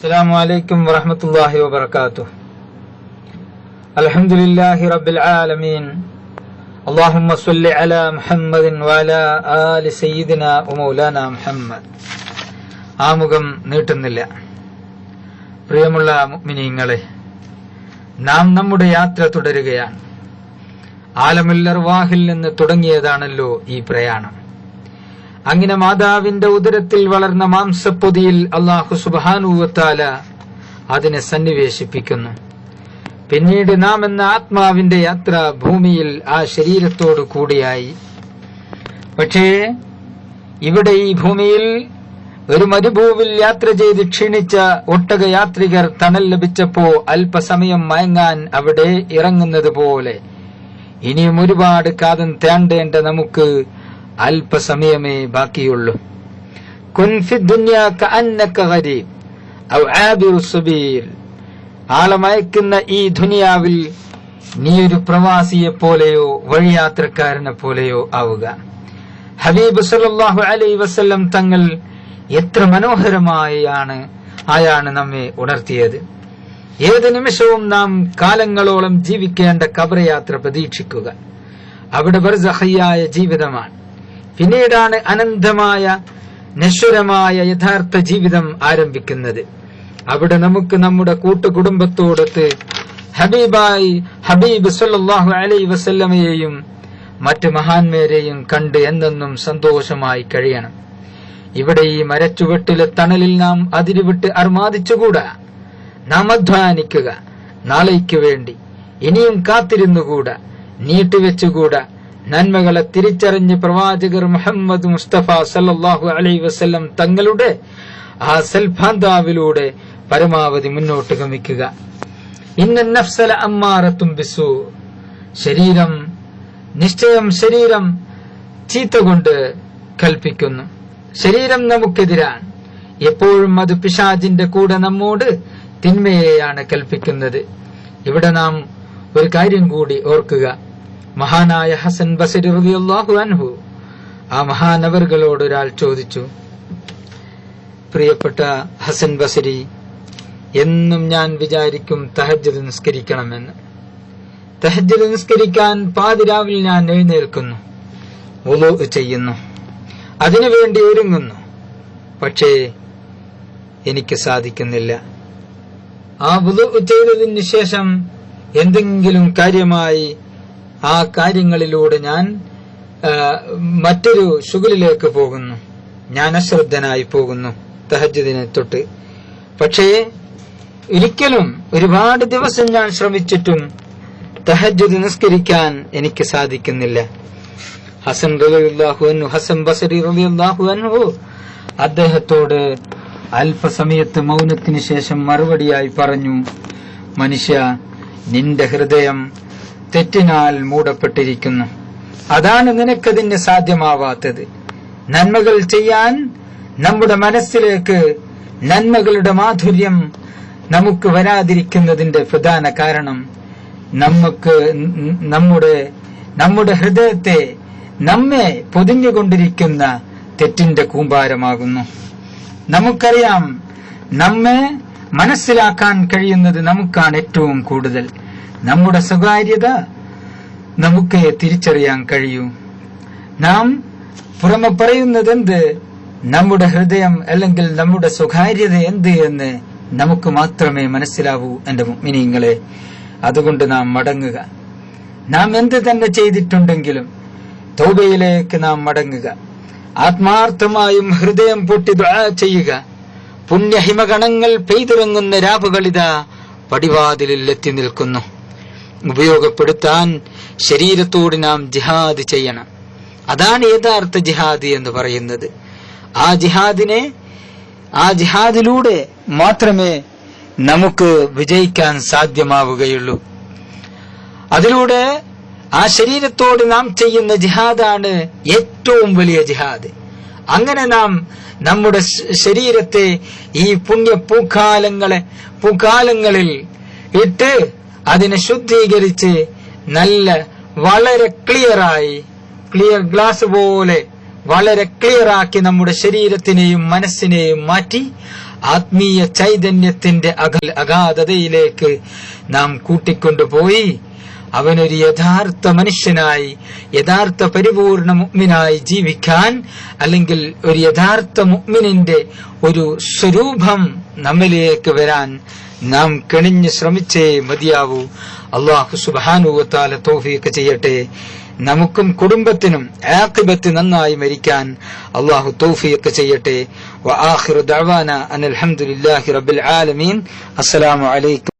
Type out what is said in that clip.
അസ്സലാമു അലൈക്കും വറഹ്മത്തുള്ളാഹി വബറകാതുഹു. അൽഹംദുലില്ലാഹി റബ്ബിൽ ആലമീൻ. അല്ലാഹുമ്മ സ്വല്ലി അലാ മുഹമ്മദിൻ വഅലാ ആലി സയ്യിദിനാ വമൗലാനാ മുഹമ്മദ്. ആമുഖം നീട്ടുന്നില്ല. പ്രിയമുള്ള മുഅ്മിനീങ്ങളെ, നാം നമ്മുടെ യാത്ര തുടരുകയാണ്. ആലമുൽ അർവാഹിൽ നിന്ന് തുടങ്ങിയതാണല്ലോ ഈ പ്രയാണം. അങ്ങനെ മാതാവിന്റെ ഉദരത്തിൽ വളർന്ന മാംസപ്പൊതിയിൽ അല്ലാഹു സുബ്ഹാനഹു വ തആല അതിനെ സന്നിവേശിപ്പിക്കുന്നു. പിന്നീട് നാം എന്ന ആത്മാവിന്റെ യാത്ര ഭൂമിയിൽ ആ ശരീരത്തോടു കൂടിയായി. പക്ഷേ ഇവിടെ ഈ ഭൂമിയിൽ ഒരു മരുഭൂവിൽ യാത്ര ചെയ്ത് ക്ഷീണിച്ച ഒട്ടകയാത്രികർ തണൽ ലഭിച്ചപ്പോ അല്പസമയം മയങ്ങാൻ അവിടെ ഇറങ്ങുന്നത് പോലെ ഇനിയും ഒരുപാട് കാതം തേണ്ടേണ്ട നമുക്ക് അല്പസമയമേ ബാക്കിയുള്ളൂ. കുൻ ഫി ദുനിയ കഅന്നക ഗരീബ് ഔ ആബിറു സബീൽ. ആളമയക്കുന്ന ഈ ദുനിയാവിൽ നീ ഒരു പ്രവാസിയെ പോലെയോ വഴിയാത്രക്കാരനെ പോലെയോ ആവുക. ഹബീബ് സല്ലല്ലാഹു അലൈഹി വസല്ലം തങ്ങൾ എത്ര മനോഹരമായാണ് നമ്മെ ഉണർത്തിയത്. ഏത് നിമിഷവും നാം കാലങ്ങളോളം ജീവിക്കേണ്ട ഖബർ യാത്ര പ്രതീക്ഷിക്കുക. അവിടെ ബർസഖിയായ ജീവിതമാണ്. പിന്നീടാണ് അനന്തമായ നശ്വരമായ യഥാർത്ഥ ജീവിതം ആരംഭിക്കുന്നത്. അവിടെ നമുക്ക് നമ്മുടെ കൂട്ടുകുടുംബത്തോടൊത്ത് ഹബീബ് സല്ലല്ലാഹു അലൈഹി വസല്ലമയെയും മറ്റ് മഹാന്മാരെയും കണ്ട് എന്നെന്നും സന്തോഷമായി കഴിയണം. ഇവിടെ ഈ മരച്ചുവട്ടിലെ തണലിൽ നാം അതിരുവിട്ട് അർമാദിച്ചുകൂടാ. നാം അധ്വാനിക്കുക. നാളേക്ക് വേണ്ടി ഇനിയും കാത്തിരുന്നുകൂടാ, നീട്ടിവെച്ചുകൂടാ. നന്മകളെ തിരിച്ചറിഞ്ഞ് പ്രവാചകർ മുഹമ്മദ് മുസ്തഫ സല്ലല്ലാഹു അലൈഹി വസല്ലം തങ്ങളുടെ ആ സൽഭാന്താവിലൂടെ പരമാവധി മുന്നോട്ട് ഗമിക്കുക. ഇന്ന നഫ്സല അമ്മാറത്തും ബിസൂ. ശരീരം ചീത്ത കൊണ്ട് കൽപ്പിക്കുന്നു. ശരീരം നമുക്കെതിരാണ്. എപ്പോഴും അത് പിശാചിന്റെ കൂടെ നമ്മോട് തിന്മയെയാണ് കൽപ്പിക്കുന്നത്. ഇവിടെ നാം ഒരു കാര്യം കൂടി ഓർക്കുക. മഹാനായ ഹസൻ ബസരി റളിയല്ലാഹു അൻഹു, ആ മഹാനവറുകളോട് ഒരാൾ ചോദിച്ചു, പ്രിയപ്പെട്ട ഹസൻ ബസരി, എന്നും ഞാൻ വിചാരിക്കും തഹജ്ജുദ് നിസ്കരിക്കണമെന്ന്. തഹജ്ജുദ് നിസ്കരിക്കാൻ പാതിരാവിൽ ഞാൻ എഴുന്നേൽക്കുന്നു, വുളൂ ചെയ്യുന്നു, അതിനുവേണ്ടി ഒരുങ്ങുന്നു. പക്ഷേ എനിക്ക് സാധിക്കുന്നില്ല. ആ വുളൂ ചെയ്തതിന് ശേഷം എന്തെങ്കിലും കാര്യമായി ആ കാര്യങ്ങളിലൂടെ ഞാൻ മറ്റൊരു ശുഗലിലേക്ക് പോകുന്നു. ഞാൻ അശ്രദ്ധനായി പോകുന്നു തഹജ്ജുദിനെ തൊട്ട്. പക്ഷേ ഒരിക്കലും ഒരുപാട് ദിവസം ഞാൻ ശ്രമിച്ചിട്ടും തഹജ്ജുദ് നിസ്കരിക്കാൻ എനിക്ക് സാധിക്കുന്നില്ല. ഹസൻ ബസരി റളിയല്ലാഹു അൻഹു അദ്ദേഹത്തോട് അല്പസമയത്ത് മൗനത്തിന് ശേഷം മറുപടിയായി പറഞ്ഞു, മനുഷ്യ, നിന്റെ ഹൃദയം തെറ്റിനാൽ മൂടപ്പെട്ടിരിക്കുന്നു. അതാണ് നിനക്കതിന് സാധ്യമാവാത്തത്. നന്മകൾ ചെയ്യാൻ നമ്മുടെ മനസ്സിലേക്ക് നന്മകളുടെ മാധുര്യം നമുക്ക് വരാതിരിക്കുന്നതിന്റെ പ്രധാന കാരണം നമ്മുടെ ഹൃദയത്തെ നമ്മെ പൊതിഞ്ഞുകൊണ്ടിരിക്കുന്ന തെറ്റിന്റെ കൂമ്പാരമാകുന്നു. നമുക്കറിയാം, നമ്മെ മനസ്സിലാക്കാൻ കഴിയുന്നത് നമുക്കാണ് ഏറ്റവും കൂടുതൽ. നമ്മുടെ സ്വകാര്യത നമുക്ക് തിരിച്ചറിയാൻ കഴിയൂ. നാം പുറമെ പറയുന്നത് എന്ത്, നമ്മുടെ ഹൃദയം അല്ലെങ്കിൽ നമ്മുടെ സ്വകാര്യത എന്ത് എന്ന് നമുക്ക് മാത്രമേ മനസ്സിലാവൂ എന്റെ മുഅ്മിനീങ്ങളെ. അതുകൊണ്ട് നാം മടങ്ങുക. നാം എന്ത് തന്നെ ചെയ്തിട്ടുണ്ടെങ്കിലും തൗബയിലേക്ക് നാം മടങ്ങുക. ആത്മാർത്ഥമായും ഹൃദയം പൊട്ടി ദുആ ചെയ്യുക. പുണ്യഹിമഗണങ്ങൾ പെയ്തിറങ്ങുന്ന രാവുകളിതാ പടിവാതിലിൽ എത്തി നിൽക്കുന്നു. ഉപയോഗപ്പെടുത്താൻ ശരീരത്തോട് നാം ജിഹാദ് ചെയ്യണം. അതാണ് യഥാർത്ഥ ജിഹാദ് എന്ന് പറയുന്നത്. ആ ജിഹാദിലൂടെ മാത്രമേ നമുക്ക് വിജയിക്കാൻ സാധ്യമാവുകയുള്ളൂ. അതിലൂടെ ആ ശരീരത്തോട് നാം ചെയ്യുന്ന ജിഹാദാണ് ഏറ്റവും വലിയ ജിഹാദ്. അങ്ങനെ നാം നമ്മുടെ ശരീരത്തെ ഈ പുണ്യ പൂക്കാലങ്ങളിൽ ഇട്ട് അതിനെ ശുദ്ധീകരിച്ച് വളരെ ക്ലിയർ ഗ്ലാസ് പോലെ വളരെ ക്ലിയറാക്കി നമ്മുടെ ശരീരത്തിനെയും മനസ്സിനെയും മാറ്റി ആത്മീയ ചൈതന്യത്തിന്റെ അഗാധതയിലേക്ക് നാം കൂട്ടിക്കൊണ്ടുപോയി അവനൊരു യഥാർത്ഥ മനുഷ്യനായി, യഥാർത്ഥ പരിപൂർണ മുഅ്മിനായി ജീവിക്കാൻ, അല്ലെങ്കിൽ ഒരു യഥാർത്ഥ മുഅ്മിനിന്റെ ഒരു സ്വരൂപം നമ്മിലേക്ക് വരാൻ നാം കെണിഞ്ഞ് ശ്രമിച്ചേ മതിയാവൂ. അല്ലാഹു സുബ്ഹാനഹു വ തആല തൗഫീഖ് ചെയ്യട്ടെ. നമുക്കും കുടുംബത്തിനും ആഖിബത്ത് നന്നായി മരിക്കാൻ അല്ലാഹു തൗഫീഖ് ചെയ്യട്ടെ. വ ആഖിറു ദഅവാന അനിൽ ഹംദുലില്ലാഹി റബ്ബിൽ ആലമീൻ. അസ്സലാമു അലൈക്കും.